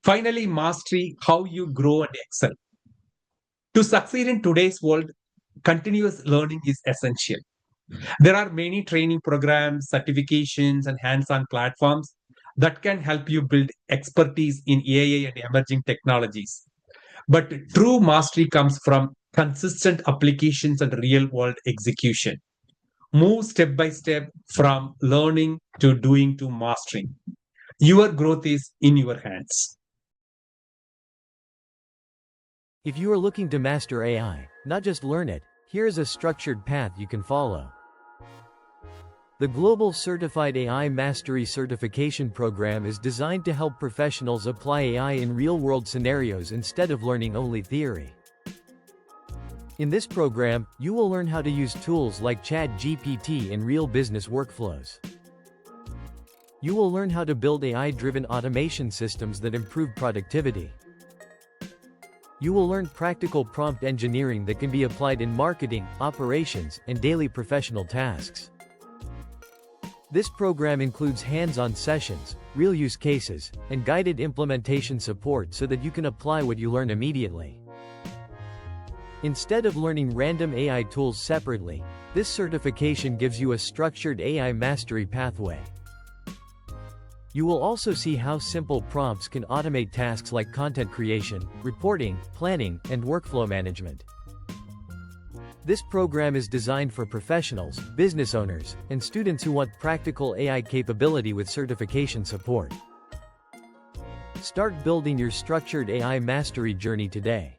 Finally, mastery, how you grow and excel. To succeed in today's world, continuous learning is essential. There are many training programs, certifications, and hands on platforms that can help you build expertise in AI and emerging technologies. But true mastery comes from consistent applications and real world execution. Move step by step from learning to doing to mastering. Your growth is in your hands. If you are looking to master AI, not just learn it, here is a structured path you can follow. The Global Certified AI Mastery Certification Program is designed to help professionals apply AI in real-world scenarios instead of learning only theory. In this program, you will learn how to use tools like ChatGPT in real business workflows. You will learn how to build AI-driven automation systems that improve productivity. You will learn practical prompt engineering that can be applied in marketing, operations, and daily professional tasks. This program includes hands-on sessions, real use cases, and guided implementation support so that you can apply what you learn immediately. Instead of learning random AI tools separately, this certification gives you a structured AI mastery pathway. You will also see how simple prompts can automate tasks like content creation, reporting, planning, and workflow management. This program is designed for professionals, business owners, and students who want practical AI capability with certification support. Start building your structured AI mastery journey today.